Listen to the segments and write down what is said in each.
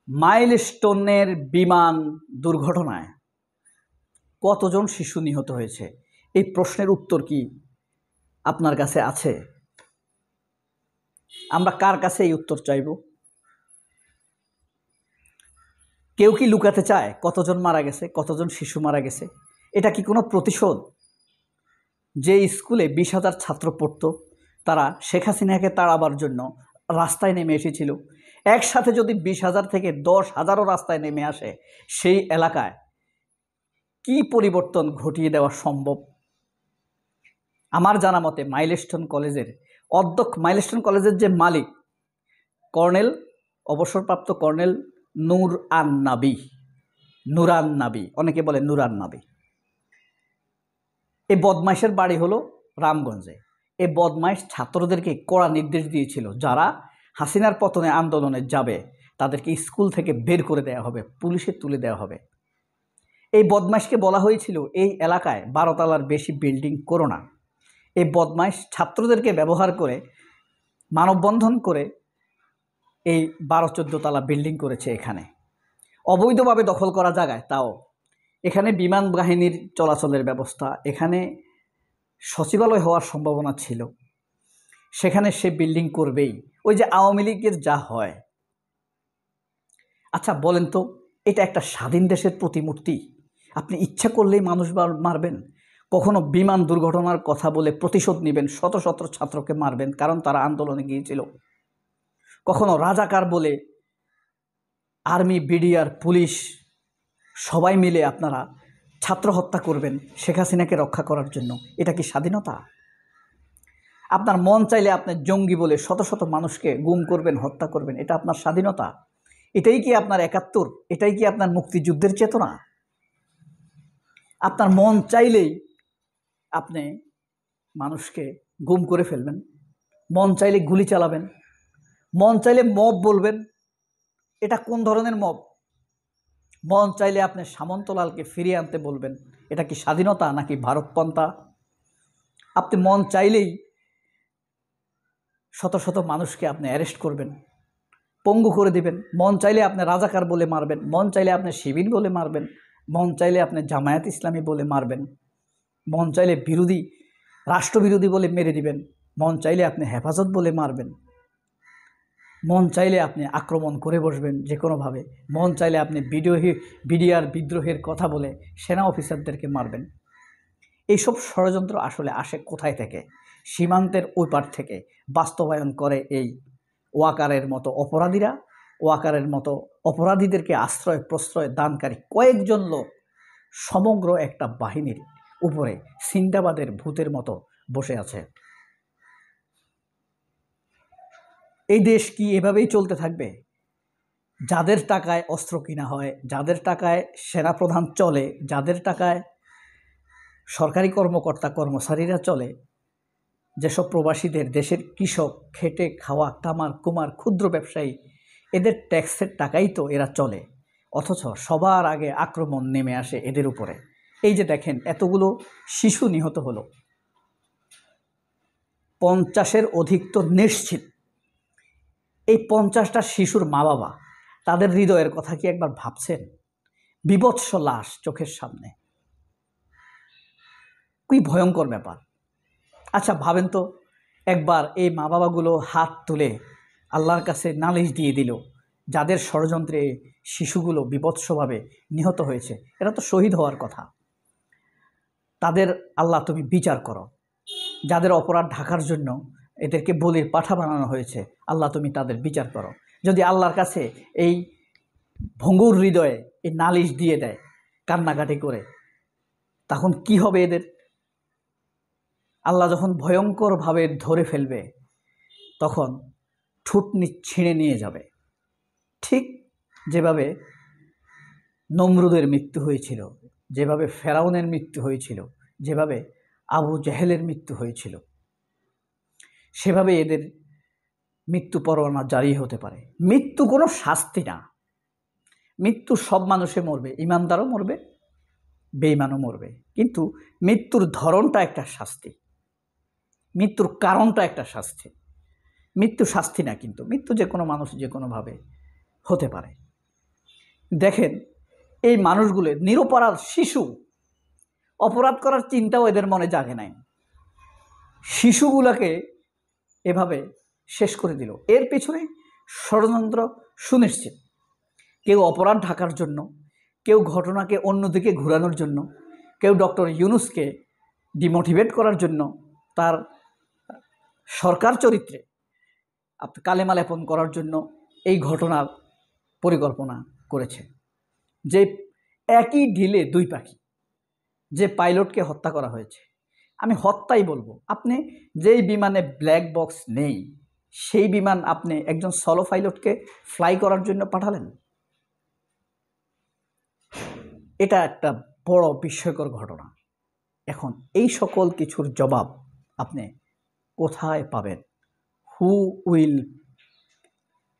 মাইলস্টোনের বিমান দুর্ঘটনায় কতজন শিশু নিহত হয়েছে? এই প্রশ্নের উত্তর কি আপনার কাছে আছে? আমরা কার কাছে এই উত্তর চাইব? কেউ কি লুকাতে চায় কতজন মারা গেছে, কতজন শিশু মারা গেছে? এটা কি কোনো প্রতিশোধ? যে স্কুলে 20,000 ছাত্র পড়তো, তারা শেখ হাসিনাকে তাড়াবার জন্য রাস্তায় নেমে এসেছিল। একসাথে যদি 20,000 থেকে 10,000ও রাস্তায় নেমে আসে, সেই এলাকায় কি পরিবর্তন ঘটিয়ে দেওয়া সম্ভব? আমার জানা মতে মাইলস্টোন কলেজের যে মালিক, কর্নেল, অবসরপ্রাপ্ত কর্নেল নুরান নাবি, অনেকে বলে নুরান নাবি। এই বদমাইশের বাড়ি হলো রামগঞ্জে। এই বদমাইশ ছাত্রদেরকে কড়া নির্দেশ দিয়েছিল, যারা হাসিনার পতনে আন্দোলনে যাবে তাদেরকে স্কুল থেকে বের করে দেওয়া হবে, পুলিশে তুলে দেওয়া হবে। এই বদমাইশকে বলা হয়েছিল, এই এলাকায় 12 তলার বেশি বিল্ডিং করো না। এই বদমাইশ ছাত্রদেরকে ব্যবহার করে মানববন্ধন করে এই 12-14 তলা বিল্ডিং করেছে। এখানে অবৈধভাবে দখল করা জায়গায়, তাও এখানে বিমান বাহিনীর চলাচলের ব্যবস্থা, এখানে সচিবালয় হওয়ার সম্ভাবনা ছিল, সেখানে সে বিল্ডিং করবেই। ওই যে আওয়ামী লীগের যা হয়। আচ্ছা বলেন তো, এটা একটা স্বাধীন দেশের প্রতিমূর্তি। আপনি ইচ্ছা করলেই মানুষ মারবেন? কখনো বিমান দুর্ঘটনার কথা বলে প্রতিশোধ নেবেন, শত শত ছাত্রকে মারবেন কারণ তারা আন্দোলনে গিয়েছিল? কখনো রাজাকার বলে আর্মি, বিডিআর, পুলিশ সবাই মিলে আপনারা ছাত্র হত্যা করবেন শেখ হাসিনাকে রক্ষা করার জন্য? এটা কি স্বাধীনতা? আপনার মন চাইলে আপনি জঙ্গি বলে শত শত মানুষকে গুম করবেন, হত্যা করবেন, এটা আপনার স্বাধীনতা? এটাই কি আপনার 71? এটাই কি আপনার মুক্তিযুদ্ধের চেতনা? আপনার মন চাইলেই আপনি মানুষকে গুম করে ফেলবেন, মন চাইলে গুলি চালাবেন, মন চাইলে মব বলবেন। এটা কোন ধরনের মব? মন চাইলে আপনি সামন্তলালকে ফিরিয়ে আনতে বলবেন। এটা কি স্বাধীনতা নাকি ভারতপন্থা? আপনি মন চাইলেই শত শত মানুষকে আপনি অ্যারেস্ট করবেন, পঙ্গু করে দিবেন। মন চাইলে আপনি রাজাকার বলে মারবেন, মন চাইলে আপনি শিবির বলে মারবেন, মন চাইলে আপনি জামায়াত ইসলামী বলে মারবেন, মন চাইলে রাষ্ট্রবিরোধী বলে মেরে দিবেন, মন চাইলে আপনি হেফাজত বলে মারবেন, মন চাইলে আপনি আক্রমণ করে বসবেন যে কোনোভাবে, মন চাইলে আপনি বিডিআর বিদ্রোহের কথা বলে সেনা অফিসারদেরকে মারবেন। এইসব ষড়যন্ত্র আসলে আসে কোথায় থেকে? সীমান্তের ওই পার থেকে বাস্তবায়ন করে এই ওয়াকারের মতো অপরাধীরা। ওয়াকারের মতো অপরাধীদেরকে আশ্রয় প্রশ্রয় দানকারী কয়েকজন লোক সমগ্র একটা বাহিনীর উপরে সিন্দাবাদের ভূতের মতো বসে আছে। এই দেশ কি এভাবেই চলতে থাকবে? যাদের টাকায় অস্ত্র কিনা হয়, যাদের টাকায় সেনাপ্রধান চলে, যাদের টাকায় সরকারি কর্মকর্তা কর্মচারীরা চলে, যেসব প্রবাসীদের, দেশের কৃষক, খেটে খাওয়া কামার কুমার ক্ষুদ্র ব্যবসায়ী, এদের ট্যাক্সের টাকাই তো এরা চলে। অথচ সবার আগে আক্রমণ নেমে আসে এদের উপরে। এই যে দেখেন, এতগুলো শিশু নিহত হলো, 50-এর অধিক তো নিশ্চিত। এই 50টা শিশুর মা বাবা, তাদের হৃদয়ের কথা কি একবার ভাবছেন? বিভৎস লাশ চোখের সামনে, কি ভয়ঙ্কর ব্যাপার। আচ্ছা ভাবেন তো, একবার এই মা বাবাগুলো হাত তুলে আল্লাহর কাছে নালিশ দিয়ে দিল, যাদের ষড়যন্ত্রে শিশুগুলো বিভৎসভাবে নিহত হয়েছে, এরা তো শহীদ হওয়ার কথা। তাদের আল্লাহ তুমি বিচার করো। যাদের অপরাধ ঢাকার জন্য এদেরকে বলির পাঠা বানানো হয়েছে, আল্লাহ তুমি তাদের বিচার করো। যদি আল্লাহর কাছে এই ভঙ্গুর হৃদয়ে এই নালিশ দিয়ে দেয় কান্নাকাটি করে, তখন কি হবে এদের? আল্লাহ যখন ভয়ঙ্করভাবে ধরে ফেলবে, তখন ঠুটনি ছিঁড়ে নিয়ে যাবে। ঠিক যেভাবে নমরুদের মৃত্যু হয়েছিল, যেভাবে ফেরাউনের মৃত্যু হয়েছিল, যেভাবে আবু জেহেলের মৃত্যু হয়েছিল, সেভাবে এদের মৃত্যু পরোয়ানা জারি হতে পারে। মৃত্যু কোনো শাস্তি না। মৃত্যু সব মানুষে মরবে, ইমানদারও মরবে, বেঈমানও মরবে, কিন্তু মৃত্যুর ধরনটা একটা শাস্তি, মৃত্যুর কারণটা একটা শাস্তি। মৃত্যু শাস্তি না, কিন্তু মৃত্যু যে কোনো মানুষ যে কোনোভাবে হতে পারে। দেখেন এই মানুষগুলো নিরপরাধ শিশু, অপরাধ করার চিন্তাও এদের মনে জাগে নাই, শিশুগুলোকে এভাবে শেষ করে দিল। এর পেছনে ষড়যন্ত্র সুনিশ্চিত। কেউ অপরাধ ঢাকার জন্য, কেউ ঘটনাকে অন্যদিকে ঘোরানোর জন্য, কেউ ডক্টর ইউনূসকে ডিমোটিভেট করার জন্য, তার সরকার চরিত্রে কালেমা লেপন করার জন্য এই ঘটনার পরিকল্পনা করেছে। যে একই ঢিলে দুই পাখি, যে পাইলটকে হত্যা করা হয়েছে, আমি হত্যাই বলবো। আপনি যেই বিমানে ব্ল্যাক বক্স নেই সেই বিমান আপনি একজন সলো পাইলটকে ফ্লাই করার জন্য পাঠালেন। এটা একটা বড় বিস্ময়কর ঘটনা। এখন এই সকল কিছুর জবাব আপনি কোথায় পাবেন? Who will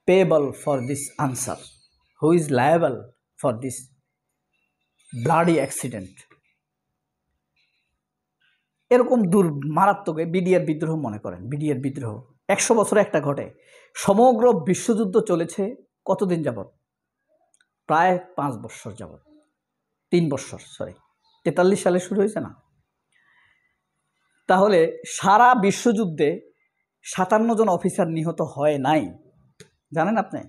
payable for this answer? Who is liable for this bloody accident? এরকম মারাত্মক বিডিআর বিদ্রোহ মনে করেন। বিডিআর বিদ্রোহ 100 বছরে একটা ঘটে। সমগ্র বিশ্বযুদ্ধ চলেছে কতদিন যাবৎ? প্রায় 5 বছর যাবৎ, 3 বছর, 43 সালে শুরু হয়েছে না? তাহলে সারা বিশ্বযুদ্ধে 57 জন অফিসার নিহত হয় নাই, জানেন আপনি?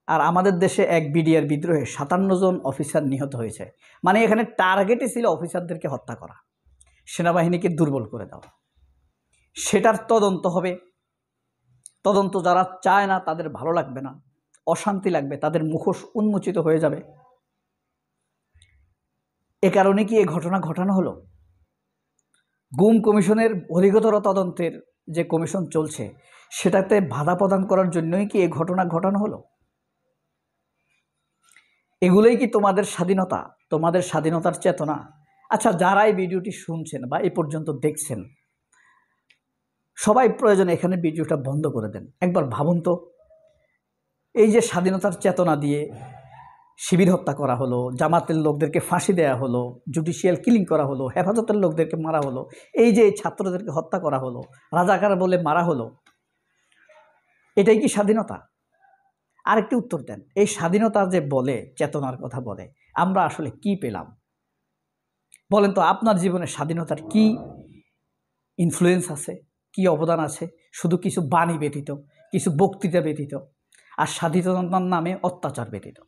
আর আমাদের দেশে এক বিডিআর বিদ্রোহে 57 জন অফিসার নিহত হয়েছে। মানে এখানে টার্গেটই ছিল অফিসারদেরকে হত্যা করা, সেনাবাহিনীকে দুর্বল করে দেওয়া। সেটার তদন্ত হবে। তদন্ত যারা চায় না তাদের ভালো লাগবে না, অশান্তি লাগবে, তাদের মুখোশ উন্মোচিত হয়ে যাবে। এ কারণে কি এই ঘটনা ঘটানো হলো? গুম কমিশনের অধিকতর তদন্তের যে কমিশন চলছে সেটাতে বাধা প্রদান করার জন্যই কি এই ঘটনা ঘটানো হলো? এগুলোই কি তোমাদের স্বাধীনতা, তোমাদের স্বাধীনতার চেতনা? আচ্ছা, যারা এই ভিডিওটি শুনছেন বা এই পর্যন্ত দেখছেন, সবাই প্রয়োজনে এখানে ভিডিওটা বন্ধ করে দেন। একবার ভাবুন তো, এই যে স্বাধীনতার চেতনা দিয়ে শিবির হত্যা করা হলো, জামাতের লোকদেরকে ফাঁসি দেওয়া হলো, জুডিশিয়াল কিলিং করা হলো, হেফাজতের লোকদেরকে মারা হলো, এই যে ছাত্রদেরকে হত্যা করা হলো, রাজাকার বলে মারা হলো, এটাই কি স্বাধীনতা? আরেকটি উত্তর দেন। এই স্বাধীনতা যে বলে, চেতনার কথা বলে, আমরা আসলে কি পেলাম বলেন তো? আপনার জীবনে স্বাধীনতার কি ইনফ্লুয়েন্স আছে, কি অবদান আছে? শুধু কিছু বাণী ব্যতীত, কিছু বক্তৃতা ব্যতীত, আর স্বাধীনতার নামে অত্যাচার ব্যতীত।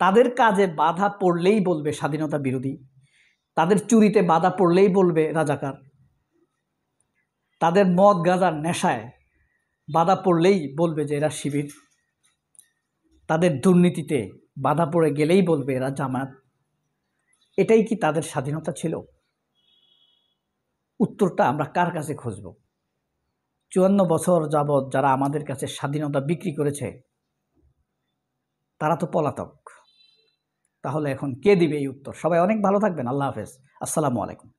তাদের কাজে বাধা পড়লেই বলবে স্বাধীনতা বিরোধী, তাদের চুরিতে বাধা পড়লেই বলবে রাজাকার, তাদের মদ গাঁজার নেশায় বাধা পড়লেই বলবে যে এরা শিবির, তাদের দুর্নীতিতে বাধা পড়ে গেলেই বলবে এরা জামাত। এটাই কি তাদের স্বাধীনতা ছিল? উত্তরটা আমরা কার কাছে খুঁজব? 54 বছর যাবৎ যারা আমাদের কাছে স্বাধীনতা বিক্রি করেছে তারা তো পলাতক। তাহলে এখন কে দিবে এই উত্তর? সবাই অনেক ভালো থাকবেন। আল্লাহ হাফেজ। আসসালামু আলাইকুম।